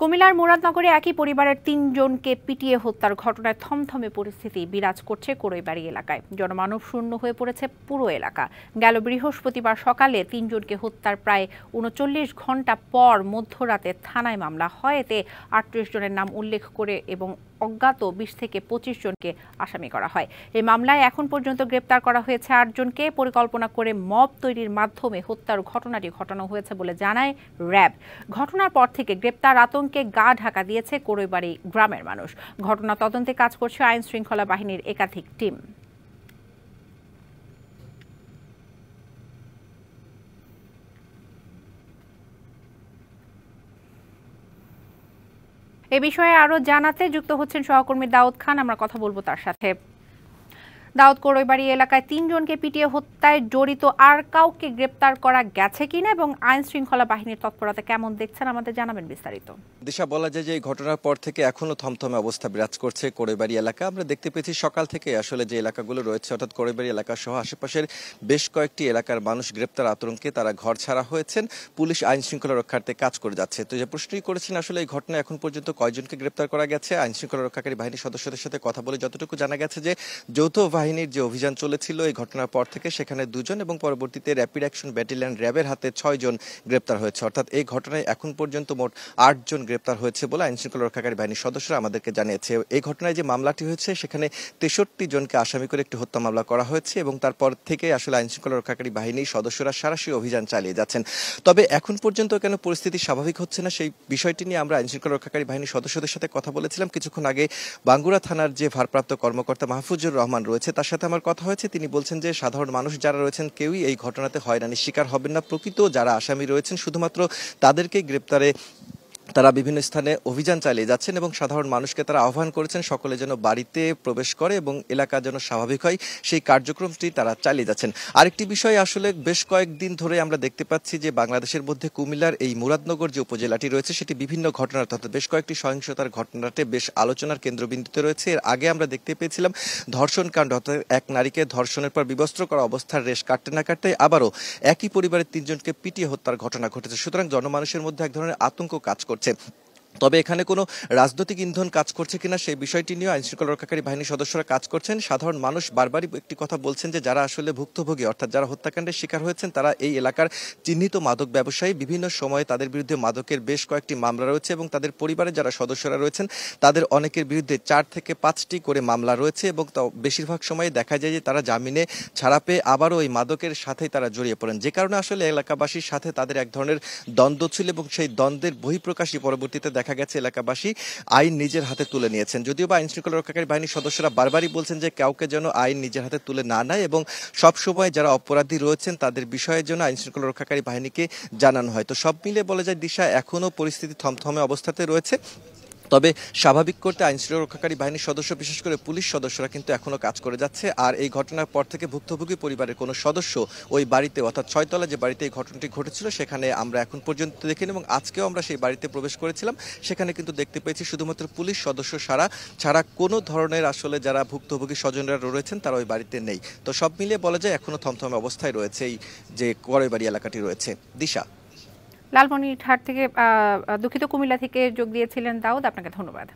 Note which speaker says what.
Speaker 1: কুমিল্লার মুরাদনগরে একই পরিবারের ৩ জনকে পিটিয়ে হত্যার ঘটনায় থমথমে পরিস্থিতি বিরাজ করছে কোড়ইবাড়ি এলাকায়। জনমানব শূন্য হয়ে পড়েছে পুরো এলাকা। গেল বৃহস্পতিবার সকালে ৩ জনকে হত্যার প্রায় ৩৯ ঘণ্টা পর মধ্যরাতে থানায় মামলা হয়। এতে ৩৮ জনের নাম উল্লেখ করে এবং অজ্ঞাত ২০ থেকে ২৫ জনকে আসামি করা হয়। এই মামলায় এখন পর্যন্ত গ্রেপ্তার করা হয়েছে ৮ জনকে। পরিকল্পনা করে মব তৈরির মাধ্যমে হত্যার ঘটনাটি ঘটানো হয়েছে বলে জানায় র্যাব। ঘটনার পর থেকে গ্রেপ্তার আতঙ্কে গা ঢাকা দিয়েছে কোড়ইবাড়ি গ্রামের মানুষ। ঘটনা তদন্তে কাজ করছে আইন শৃঙ্খলা বাহিনীর একাধিক টিম। এ বিষয়ে আরো জানাতে যুক্ত হচ্ছেন সহকর্মী দাউদ খান। আমরা কথা বলবো তার সাথে। দাউদ, কোড়ইবাড়ি এলাকায় ৩ জনকে পিটিয়ে হত্যায় জড়িত আর কাউকে গ্রেপ্তার করা গেছে কিনা এবং আইন শৃঙ্খলা বাহিনীর তৎপরতা কেমন দেখছেন আমাদের জানাবেন বিস্তারিত।
Speaker 2: দিশা, বলা যায় যে এই ঘটনার পর থেকে এখনো থমথমে অবস্থা বিরাজ করছে কোড়ইবাড়ি এলাকা। আমরা দেখতে পেয়েছি সকাল থেকে আসলে যে এলাকাগুলো রয়েছে অর্থাৎ কোড়ইবাড়ি এলাকা সহ আশেপাশের বেশ কয়েকটি এলাকার মানুষ গ্রেপ্তার আতঙ্কে তারা ঘর ছাড়া হয়েছেন। পুলিশ আইন শৃঙ্খলা রক্ষার্থে কাজ করে যাচ্ছে। তো যে প্রশ্নই করেছেন আসলে এই ঘটনায় এখন পর্যন্ত কয়জনকে গ্রেপ্তার করা গেছে, আইন শৃঙ্খলা রক্ষাকারী বাহিনীর সদস্যদের সাথে কথা বলে যতটুকু জানা গেছে যে যৌথ বাহিনীর যে অভিযান চলেছিল এই ঘটনার পর থেকে সেখানে 2 জন এবং পরবর্তীতে র্যাপিড অ্যাকশন ব্যাটালিয়ন র্যাবের হাতে 6 জন গ্রেপ্তার হয়েছে। অর্থাৎ এই ঘটনায় এখন পর্যন্ত মোট 8 জন গ্রেপ্তার হয়েছে বলে আইন শৃঙ্খলা রক্ষাকারী বাহিনীর সদস্যরা আমাদেরকে জানিয়েছে। এই ঘটনায় যে মামলাটি হয়েছে সেখানে 63 জনকে আসামি করে একটি হত্যা মামলা করা হয়েছে এবং তারপর থেকে আসলে আইন শৃঙ্খলা রক্ষাকারী বাহিনীর সদস্যরা সরাসরি অভিযান চালিয়ে যাচ্ছেন। তবে এখন পর্যন্ত কেন পরিস্থিতি স্বাভাবিক হচ্ছে না সেই বিষয়টি নিয়ে আমরা আইন শৃঙ্খলা রক্ষাকারী বাহিনীর সদস্যদের সাথে কথা বলেছিলাম। কিছুক্ষণ আগে বাঙ্গুরা থানার যে ভারপ্রাপ্ত কর্মকর্তা মাহফুজুর রহমান রয়েছে তার সাথে আমার কথা হয়েছে। তিনি বলছেন যে সাধারণ মানুষ যারা রয়েছেন কেউই এই ঘটনাতে হয়রানির শিকার হবেন না। প্রকৃত যারা আসামি রয়েছেন শুধুমাত্র তাদেরকেই গ্রেপ্তারে তারা বিভিন্ন স্থানে অভিযান চালিয়ে যাচ্ছেন এবং সাধারণ মানুষকে তারা আহ্বান করেছেন সকলে যেন বাড়িতে প্রবেশ করে এবং এলাকা যেন স্বাভাবিক হয় সেই কার্যক্রমটি তারা চালিয়ে যাচ্ছেন। আরেকটি বিষয় আসলে বেশ কয়েকদিন ধরে আমরা দেখতে পাচ্ছি যে বাংলাদেশের মধ্যে কুমিল্লার এই মুরাদনগর যে উপজেলাটি রয়েছে সেটি বিভিন্ন ঘটনার অর্থাৎ বেশ কয়েকটি সহিংসতার ঘটনাতে বেশ আলোচনার কেন্দ্রবিন্দুতে রয়েছে। এর আগে আমরা দেখতে পেয়েছিলাম ধর্ষণ কাণ্ড, অর্থাৎ এক নারীকে ধর্ষণের পর বিবস্ত্র করা অবস্থার রেশ কাটতে না কাটতে আবারও একই পরিবারের 3 জনকে পিটিয়ে হত্যার ঘটনা ঘটেছে। সুতরাং জনমানুষের মধ্যে এক ধরনের আতঙ্ক কাজ করছে। তবে এখানে কোনো রাজনৈতিক ইন্ধন কাজ করছে কিনা সেই বিষয়টি নিয়ে আইন শৃঙ্খলা রক্ষাকারী বাহিনীর সদস্যরা কাজ করছেন। সাধারণ মানুষ বারবারই একটি কথা বলছেন যে যারা আসলে ভুক্তভোগী অর্থাৎ যারা হত্যাকাণ্ডের শিকার হয়েছেন তারা এই এলাকার চিহ্নিত মাদক ব্যবসায়ী। বিভিন্ন সময়ে তাদের বিরুদ্ধে মাদকের বেশ কয়েকটি মামলা রয়েছে এবং তাদের পরিবারের যারা সদস্যরা রয়েছেন তাদের অনেকের বিরুদ্ধে 4 থেকে 5টি করে মামলা রয়েছে এবং বেশিরভাগ সময়ে দেখা যায় যে তারা জামিনে ছাড়া পেয়ে আবারও এই মাদকের সাথেই তারা জড়িয়ে পড়েন, যে কারণে আসলে এলাকাবাসীর সাথে তাদের এক ধরনের দ্বন্দ্ব ছিল এবং সেই দ্বন্দ্বের বহিঃপ্রকাশই পরবর্তীতে দেখা গেছে এলাকাবাসী আইন নিজের হাতে তুলে নিয়েছেন। যদিও বা আইন শৃঙ্খলা রক্ষাকারী বাহিনীর সদস্যরা বারবারই বলছেন যে কাউকে যেন আইন নিজের হাতে তুলে না নেয় এবং সবসময় যারা অপরাধী রয়েছেন তাদের বিষয়ের জন্য আইন শৃঙ্খলা রক্ষাকারী বাহিনীকে জানানো হয়। তো সব মিলে বলা যায় দিশা এখনো পরিস্থিতি থমথমে অবস্থাতে রয়েছে। তবে স্বাভাবিক করতে আইন শৃঙ্খলা রক্ষাকারী বাহিনীর সদস্য বিশেষ করে পুলিশ সদস্যরা কিন্তু এখনো কাজ করে যাচ্ছে। আর এই ঘটনার পর থেকে ভুক্তভোগী পরিবারের কোনো সদস্য ওই বাড়িতে অর্থাৎ 6 তলা যে বাড়িতে এই ঘটনাটি ঘটেছিল সেখানে আমরা এখন পর্যন্ত দেখিনি এবং আজকেও আমরা সেই বাড়িতে প্রবেশ করেছিলাম। সেখানে কিন্তু দেখতে পেয়েছি শুধুমাত্র পুলিশ সদস্য ছাড়া কোনো ধরনের আসলে যারা ভুক্তভোগী স্বজনরা রয়েছেন তারা ওই বাড়িতে নেই। তো সব মিলিয়ে বলা যায় এখনো থমথমে অবস্থায় রয়েছে এই যে কোড়ইবাড়ি এলাকাটি রয়েছে। দিশা,
Speaker 1: লালমনিরহাট থেকে দুঃখিত, কুমিল্লা থেকে যোগ দিয়েছিলেন দাউদ, আপনাকে ধন্যবাদ।